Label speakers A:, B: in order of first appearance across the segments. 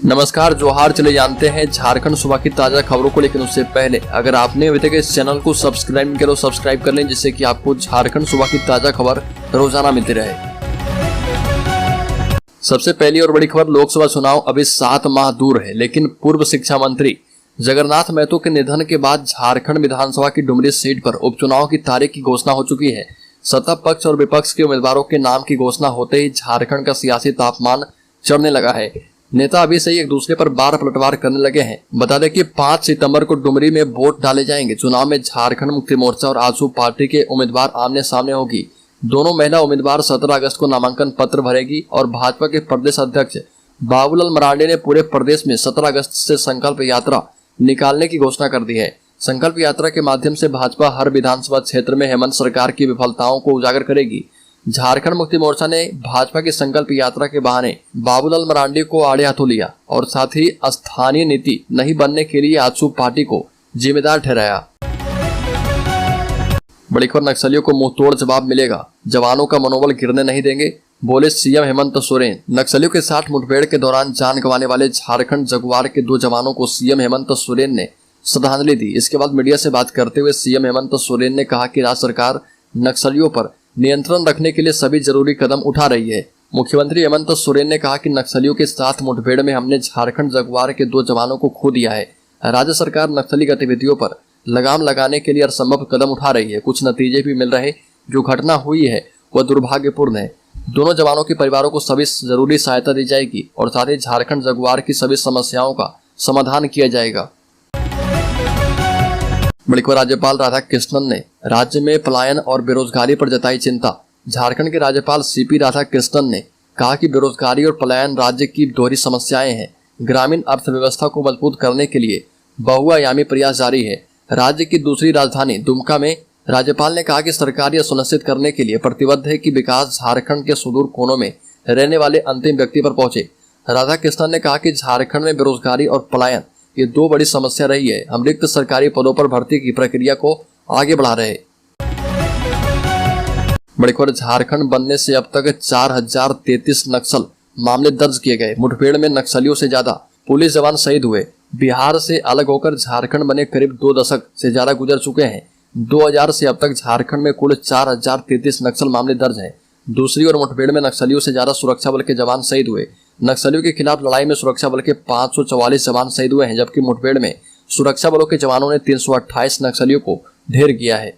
A: नमस्कार, जोहार। चले जानते हैं झारखंड सुबह की ताजा खबरों को, लेकिन उससे पहले अगर आपने अभी तक इस चैनल को सब्सक्राइब नहीं किया तो सब्सक्राइब कर लें, जिससे कि आपको झारखंड सुबह की ताजा खबर रोजाना मिलती रहे। सबसे पहली और बड़ी खबर, लोकसभा चुनाव अभी 7 माह दूर है, लेकिन पूर्व शिक्षा मंत्री जगन्नाथ महतो के निधन के बाद झारखंड विधानसभा की डुमरी सीट पर उपचुनाव की तारीख की घोषणा हो चुकी है। सत्ता पक्ष और विपक्ष के उम्मीदवारों के नाम की घोषणा होते ही झारखंड का सियासी तापमान चढ़ने लगा है। नेता अभी से ही एक दूसरे पर बार पलटवार करने लगे हैं। बता दें कि 5 सितंबर को डुमरी में वोट डाले जाएंगे। चुनाव में झारखंड मुक्ति मोर्चा और आजसू पार्टी के उम्मीदवार आमने सामने होगी। दोनों महिला उम्मीदवार 17 अगस्त को नामांकन पत्र भरेगी और भाजपा के प्रदेश अध्यक्ष बाबूलाल मरांडी ने पूरे प्रदेश में 17 अगस्त से संकल्प यात्रा निकालने की घोषणा कर दी है। संकल्प यात्रा के माध्यम से भाजपा हर विधानसभा क्षेत्र में हेमंत सरकार की विफलताओं को उजागर करेगी। झारखंड मुक्ति मोर्चा ने भाजपा की संकल्प यात्रा के बहाने बाबूलाल मरांडी को आड़े हाथों लिया और साथ ही स्थानीय नीति नहीं बनने के लिए आजसू पार्टी को जिम्मेदार ठहराया। बड़ी खबर, नक्सलियों को मुंहतोड़ जवाब मिलेगा, जवानों का मनोबल गिरने नहीं देंगे, बोले सीएम हेमंत सोरेन। नक्सलियों के साथ मुठभेड़ के दौरान जान गंवाने वाले झारखंड जगुआर के 2 जवानों को सीएम हेमंत सोरेन ने श्रद्धांजलि दी। इसके बाद मीडिया से बात करते हुए सीएम हेमंत सोरेन ने कहा कि राज्य सरकार नक्सलियों पर नियंत्रण रखने के लिए सभी जरूरी कदम उठा रही है। मुख्यमंत्री हेमंत सोरेन ने कहा कि नक्सलियों के साथ मुठभेड़ में हमने झारखंड जगुआर के 2 जवानों को खो दिया है। राज्य सरकार नक्सली गतिविधियों पर लगाम लगाने के लिए हर संभव कदम उठा रही है। कुछ नतीजे भी मिल रहे। जो घटना हुई है वह दुर्भाग्यपूर्ण है। दोनों जवानों के परिवारों को सभी जरूरी सहायता दी जाएगी और साथ ही झारखंड जगुआर की सभी समस्याओं का समाधान किया जाएगा। बड़ी खबर, राज्यपाल राधाकृष्णन ने राज्य में पलायन और बेरोजगारी पर जताई चिंता। झारखंड के राज्यपाल सीपी राधाकृष्णन ने कहा कि बेरोजगारी और पलायन राज्य की दोहरी समस्याएं हैं। ग्रामीण अर्थव्यवस्था को मजबूत करने के लिए बहुआयामी प्रयास जारी है। राज्य की दूसरी राजधानी दुमका में राज्यपाल ने कहा कि सरकार यह सुनिश्चित करने के लिए प्रतिबद्ध है कि विकास झारखंड के सुदूर कोनों में रहने वाले अंतिम व्यक्ति पर पहुंचे। राधाकृष्णन ने कहा कि झारखंड में बेरोजगारी और पलायन ये 2 बड़ी समस्या रही है। हम रिक्त सरकारी पदों पर भर्ती की प्रक्रिया को आगे बढ़ा रहे। बड़ी खबर, झारखंड बनने से अब तक 4033 नक्सल मामले दर्ज किए गए। मुठभेड़ में नक्सलियों से ज्यादा पुलिस जवान शहीद हुए। बिहार से अलग होकर झारखंड बने करीब 2 दशक से ज्यादा गुजर चुके हैं। 2000 से अब तक झारखंड में कुल 4033 नक्सल मामले दर्ज हैं। दूसरी ओर मुठभेड़ में नक्सलियों से ज्यादा सुरक्षा बल के जवान शहीद हुए। नक्सलियों के खिलाफ लड़ाई में सुरक्षा बल के 544 जवान शहीद हुए हैं, जबकि मुठभेड़ में सुरक्षा बलों के जवानों ने 328 नक्सलियों को ढेर किया है।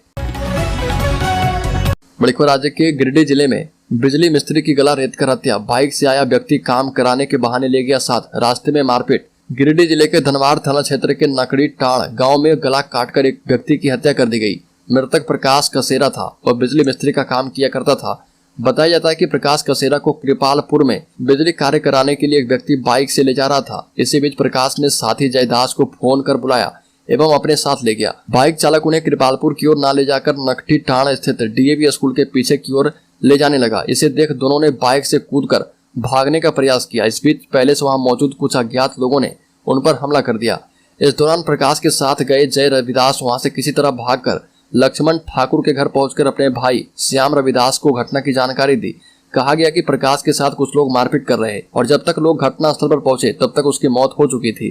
A: बड़ी खबर, राज्य के गिरिडीह जिले में बिजली मिस्त्री की गला रेतकर हत्या। बाइक से आया व्यक्ति काम कराने के बहाने ले गया साथ, रास्ते में मारपीट। गिरिडीह जिले के धनवार थाना क्षेत्र के नकड़ी टाड़ गांव में गला काटकर एक व्यक्ति की हत्या कर दी गई। मृतक प्रकाश कसेरा था। वह बिजली मिस्त्री का काम किया करता था। बताया जाता है कि प्रकाश कसेरा को कृपालपुर में बिजली कार्य कराने के लिए एक व्यक्ति बाइक से ले जा रहा था। इसी बीच प्रकाश ने साथी जयदास को फोन कर बुलाया एवं अपने साथ ले गया। बाइक चालक उन्हें कृपालपुर की ओर न ले जाकर नकटी टाण स्थित डीएवी स्कूल के पीछे की ओर ले जाने लगा। इसे देख दोनों ने बाइक से कूदकर भागने का प्रयास किया। इस बीच पहले से वहां मौजूद कुछ अज्ञात लोगों ने उन पर हमला कर दिया। इस दौरान प्रकाश के साथ गए जय रविदास वहां से किसी तरह भागकर लक्ष्मण ठाकुर के घर पहुंचकर अपने भाई श्याम रविदास को घटना की जानकारी दी। कहा गया कि प्रकाश के साथ कुछ लोग मारपीट कर रहे और जब तक लोग घटना स्थल पर पहुंचे तब तक उसकी मौत हो चुकी थी।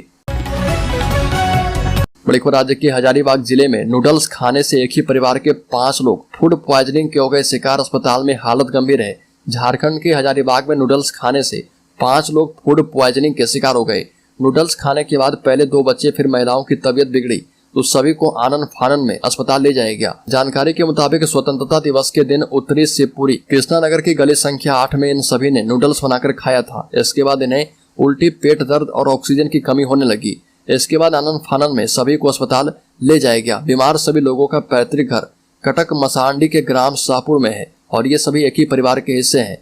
A: बड़ी खबर, राज्य के हजारीबाग जिले में नूडल्स खाने से एक ही परिवार के 5 लोग फूड प्वाइजनिंग के हो गए शिकार। अस्पताल में हालत गंभीर है। झारखंड के हजारीबाग में नूडल्स खाने से 5 लोग फूड प्वाइजनिंग के शिकार हो गए। नूडल्स खाने के बाद पहले 2 बच्चे फिर महिलाओं की तबीयत बिगड़ी तो सभी को आनन फानन में अस्पताल ले जाया गया। जानकारी के मुताबिक स्वतंत्रता दिवस के दिन उत्तरी शिवपुरी कृष्णा नगर की गली संख्या 8 में इन सभी ने नूडल्स बनाकर खाया था। इसके बाद इन्हें उल्टी, पेट दर्द और ऑक्सीजन की कमी होने लगी। इसके बाद आनन फानन में सभी को अस्पताल ले जाया गया। बीमार सभी लोगों का पैतृक घर कटक मसांडी के ग्राम शाहपुर में है और ये सभी एक ही परिवार के हिस्से हैं।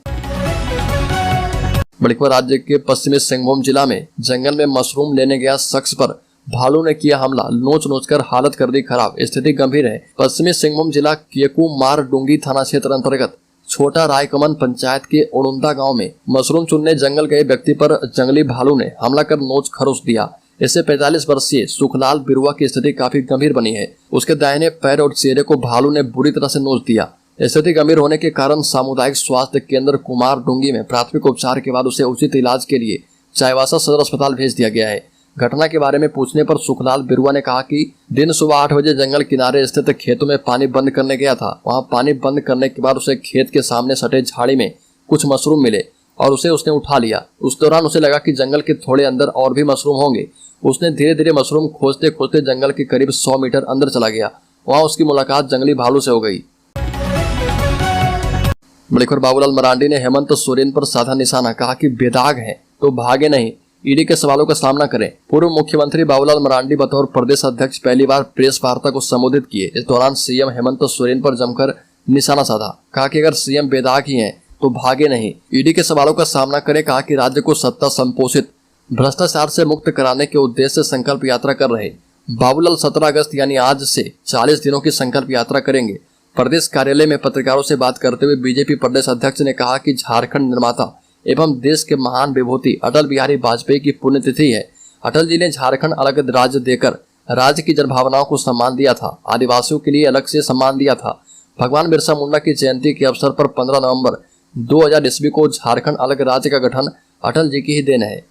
A: बड़ी खबर, राज्य के पश्चिमी सिंहभूम जिला में जंगल में मशरूम लेने गया शख्स पर भालू ने किया हमला। नोच कर हालत कर दी खराब, स्थिति गंभीर है। पश्चिमी सिंहभूम जिला केकू मार डूंगी थाना क्षेत्र अंतर्गत छोटा रायकमन पंचायत के उड़ुंदा गांव में मशरूम चुनने जंगल गए व्यक्ति पर जंगली भालू ने हमला कर नोच खरोच दिया। इससे 45 वर्षीय सुखलाल बिरुआ की स्थिति काफी गंभीर बनी है। उसके दाहिने पैर और चेहरे को भालू ने बुरी तरह से नोच दिया। स्थिति गंभीर होने के कारण सामुदायिक स्वास्थ्य केंद्र कुमार डूंगी में प्राथमिक उपचार के बाद उसे उचित इलाज के लिए चाईबासा सदर अस्पताल भेज दिया गया है। घटना के बारे में पूछने पर सुखलाल बिरुआ ने कहा कि दिन सुबह 8 बजे जंगल किनारे स्थित खेतों में पानी बंद करने गया था। वहां पानी बंद करने के बाद उसे खेत के सामने सटे झाड़ी में कुछ मशरूम मिले और उसने उठा लिया। उस दौरान उसे लगा कि जंगल के थोड़े अंदर और भी मशरूम होंगे। उसने धीरे धीरे मशरूम खोजते खोजते जंगल के करीब 100 मीटर अंदर चला गया। वहां उसकी मुलाकात जंगली भालू से हो गई। बड़ेखर बाबूलाल मरांडी ने हेमंत सोरेन पर साधा निशाना, कहा कि बेदाग हैं तो भागे नहीं, ईडी के सवालों का सामना करें। पूर्व मुख्यमंत्री बाबूलाल मरांडी बतौर प्रदेश अध्यक्ष पहली बार प्रेस वार्ता को संबोधित किए। इस दौरान सीएम हेमंत सोरेन पर जमकर निशाना साधा। कहा कि अगर सीएम बेदाग ही हैं तो भागे नहीं, ईडी के सवालों का सामना करें। कहा कि राज्य को सत्ता संपोषित भ्रष्टाचार से मुक्त कराने के उद्देश्य से संकल्प यात्रा कर रहे बाबूलाल 17 अगस्त यानी आज से 40 दिनों की संकल्प यात्रा करेंगे। प्रदेश कार्यालय में पत्रकारों से बात करते हुए बीजेपी प्रदेश अध्यक्ष ने कहा कि झारखंड निर्माता एवं देश के महान विभूति अटल बिहारी वाजपेयी की पुण्यतिथि है। अटल जी ने झारखंड अलग राज्य देकर राज्य की जनभावनाओं को सम्मान दिया था, आदिवासियों के लिए अलग से सम्मान दिया था। भगवान बिरसा मुंडा की जयंती के अवसर पर 15 नवंबर 2000 ईस्वी को झारखंड अलग राज्य का गठन अटल जी की ही देन है।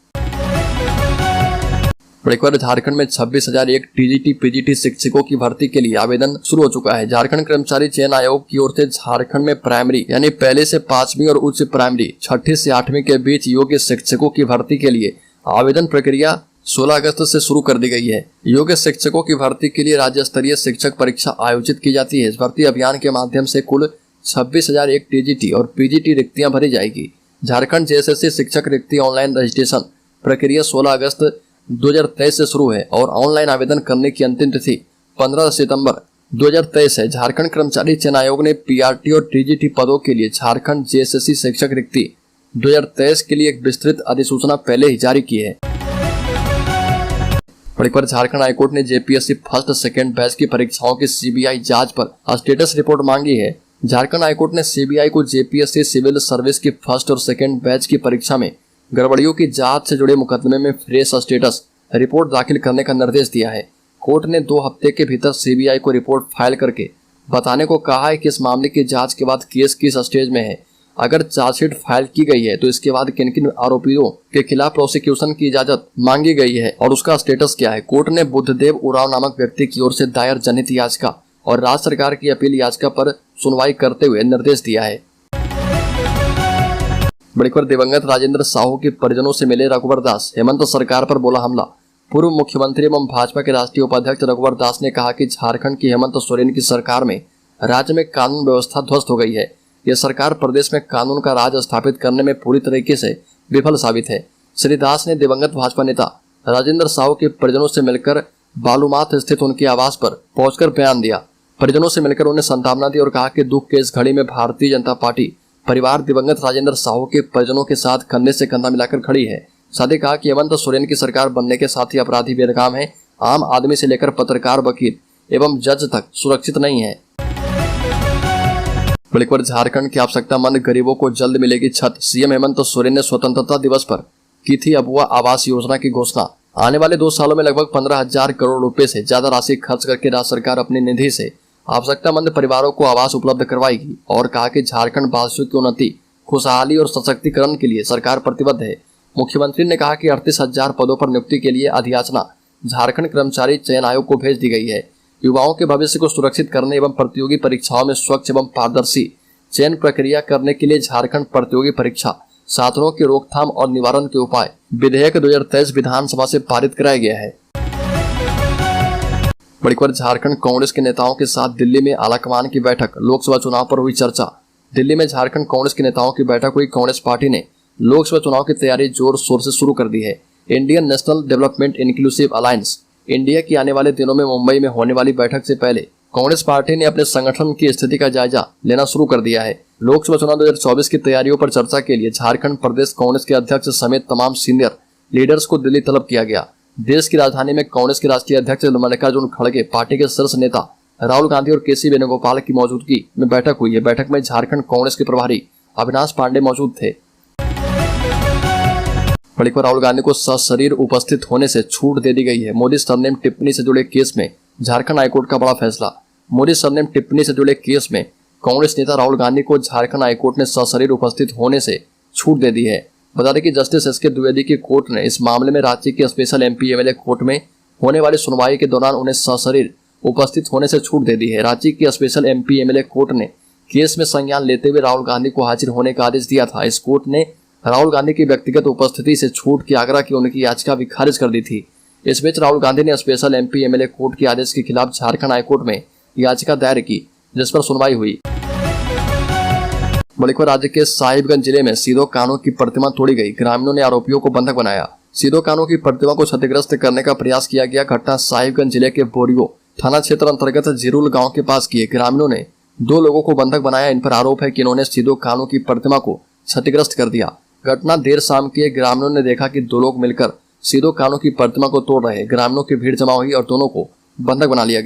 A: झारखंड में 26,001 टीजीटी पीजीटी शिक्षकों की भर्ती के लिए आवेदन शुरू हो चुका है। झारखंड कर्मचारी चयन आयोग की ओर से झारखंड में प्राइमरी यानी पहले से 5वीं और उच्च प्राइमरी 6ठी से 8वीं के बीच योग्य शिक्षकों की भर्ती के लिए आवेदन प्रक्रिया 16 अगस्त से शुरू कर दी गई है। योग्य शिक्षकों की भर्ती के लिए राज्य स्तरीय शिक्षक परीक्षा आयोजित की जाती है। इस भर्ती अभियान के माध्यम से कुल 26,001 टीजीटी और पीजीटी रिक्तियां भरी जाएगी। झारखंड जेएसएससी शिक्षक रिक्ति ऑनलाइन रजिस्ट्रेशन प्रक्रिया 16 अगस्त 2023 से शुरू है और ऑनलाइन आवेदन करने की अंतिम तिथि 15 सितंबर 2023 है। झारखंड कर्मचारी चयन आयोग ने पीआरटी और टीजीटी पदों के लिए झारखंड जेएसएससी शिक्षक रिक्ति 2023 के लिए एक विस्तृत अधिसूचना पहले ही जारी की है। पर झारखंड हाईकोर्ट ने जेपीएससी फर्स्ट सेकेंड बैच की परीक्षाओं की सीबीआई जांच पर स्टेटस रिपोर्ट मांगी है। झारखंड हाईकोर्ट ने सीबीआई को जेपीएससी सिविल सर्विस की फर्स्ट और सेकेंड बैच की परीक्षा में गड़बड़ियों की जांच से जुड़े मुकदमे में फ्रेश स्टेटस रिपोर्ट दाखिल करने का निर्देश दिया है। कोर्ट ने 2 हफ्ते के भीतर सीबीआई को रिपोर्ट फाइल करके बताने को कहा है कि इस मामले की जांच के बाद केस किस स्टेज में है, अगर चार्जशीट फाइल की गई है तो इसके बाद किन किन आरोपियों के खिलाफ प्रोसिक्यूशन की इजाजत मांगी गई है और उसका स्टेटस क्या है। कोर्ट ने बुद्धदेव उरांव नामक व्यक्ति की ओर से दायर जनहित याचिका और राज्य सरकार की अपील याचिका पर सुनवाई करते हुए निर्देश दिया है। बड़ेखर दिवंगत राजेंद्र साहू के परिजनों से मिले रघुवर दास, हेमंत सरकार पर बोला हमला। पूर्व मुख्यमंत्री एवं भाजपा के राष्ट्रीय उपाध्यक्ष रघुवर दास ने कहा कि झारखंड की हेमंत सोरेन की सरकार में राज्य में कानून व्यवस्था ध्वस्त हो गई है। यह सरकार प्रदेश में कानून का राज स्थापित करने में पूरी तरीके से विफल साबित है। श्री दास ने दिवंगत भाजपा नेता राजेंद्र साहू के परिजनों से मिलकर बालूमाथ स्थित उनके आवास पर पहुंचकर बयान दिया। परिजनों से मिलकर उन्हें सांत्वना दी और कहा कि दुख के इस घड़ी में भारतीय जनता पार्टी परिवार दिवंगत राजेंद्र साहू के परिजनों के साथ कंधे से कंधा मिलाकर खड़ी है। साथ ही कहा कि हेमंत सोरेन की सरकार बनने के साथ ही अपराधी बेलगाम है, आम आदमी से लेकर पत्रकार, वकील एवं जज तक सुरक्षित नहीं है। बड़ेखर झारखंड के आवश्यकतामंद गरीबों को जल्द मिलेगी छत। सीएम हेमंत सोरेन ने स्वतंत्रता दिवस पर की थी अबुआ आवास योजना की घोषणा। आने वाले 2 सालों में लगभग 15,000 करोड़ रुपए से ज्यादा राशि खर्च करके राज्य सरकार अपनी निधि से आवश्यकतामंद परिवारों को आवास उपलब्ध करवाएगी और कहा कि झारखंड वासियों की उन्नति, खुशहाली और सशक्तिकरण के लिए सरकार प्रतिबद्ध है। मुख्यमंत्री ने कहा कि 38,000 पदों पर नियुक्ति के लिए अधियाचना झारखंड कर्मचारी चयन आयोग को भेज दी गई है। युवाओं के भविष्य को सुरक्षित करने एवं प्रतियोगी परीक्षाओं में स्वच्छ एवं पारदर्शी चयन प्रक्रिया करने के लिए झारखंड प्रतियोगी परीक्षा छात्रों की रोकथाम और निवारण के उपाय विधेयक 2023 विधानसभा से पारित कराया गया है। बड़ेखर झारखंड कांग्रेस के नेताओं के साथ दिल्ली में आलाकमान की बैठक, लोकसभा चुनाव पर हुई चर्चा। दिल्ली में झारखंड कांग्रेस के नेताओं की बैठक हुई। कांग्रेस पार्टी ने लोकसभा चुनाव की तैयारी जोर शोर से शुरू कर दी है। Indian national development inclusive alliance India की आने वाले दिनों में मुंबई में होने वाली बैठक से पहले कांग्रेस पार्टी ने अपने संगठन की स्थिति का जायजा लेना शुरू कर दिया है। लोकसभा चुनाव 2024 की तैयारियों पर चर्चा के लिए झारखंड प्रदेश कांग्रेस के अध्यक्ष समेत तमाम सीनियर लीडर्स को दिल्ली तलब किया गया। देश की राजधानी में कांग्रेस के राष्ट्रीय अध्यक्ष मल्लिकार्जुन खड़गे, पार्टी के शीर्ष नेता राहुल गांधी और केसी वेणुगोपाल की मौजूदगी में बैठक हुई है। बैठक में झारखंड कांग्रेस के प्रभारी अविनाश पांडे मौजूद थे। बड़ेखर राहुल गांधी को सशरीर उपस्थित होने से छूट दे दी गई है। मोदी सरनेम टिप्पणी से जुड़े केस में झारखंड हाईकोर्ट का बड़ा फैसला। मोदी सरनेम टिप्पणी से जुड़े केस में कांग्रेस नेता राहुल गांधी को झारखंड हाईकोर्ट ने सशरीर उपस्थित होने से छूट दे दी है। बता दें कि जस्टिस एस के द्विवेदी की कोर्ट ने इस मामले में रांची के स्पेशल एमपी एमएलए कोर्ट में होने वाली सुनवाई के दौरान उन्हें सशरीर उपस्थित होने से छूट दे दी है। रांची की स्पेशल एमपी एमएलए कोर्ट ने केस में संज्ञान लेते हुए राहुल गांधी को हाजिर होने का आदेश दिया था। इस कोर्ट ने राहुल गांधी की व्यक्तिगत उपस्थिति से छूट की आग्रह की उनकी याचिका भी खारिज कर दी थी। इस बीच राहुल गांधी ने स्पेशल एमपी एमएलए कोर्ट के आदेश के खिलाफ झारखंड हाईकोर्ट में याचिका दायर की, जिस पर सुनवाई हुई। मलिकपुर राज्य के साहिबगंज जिले में सीधो कान्हू की प्रतिमा तोड़ी गई, ग्रामीणों ने आरोपियों को बंधक बनाया। सीधो कान्हू की प्रतिमा को क्षतिग्रस्त करने का प्रयास किया गया। घटना साहिबगंज जिले के बोरियो थाना क्षेत्र अंतर्गत जिरुल गांव के पास की है। ग्रामीणों ने 2 लोगों को बंधक बनाया। इन पर आरोप है कि इन्होंने सीधो कान्हू की प्रतिमा को क्षतिग्रस्त कर दिया। घटना देर शाम की है। ग्रामीणों ने देखा कि 2 लोग मिलकर सीधो कान्हू की प्रतिमा को तोड़ रहे। ग्रामीणों की भीड़ जमा हुई और दोनों को बंधक बना लिया गया।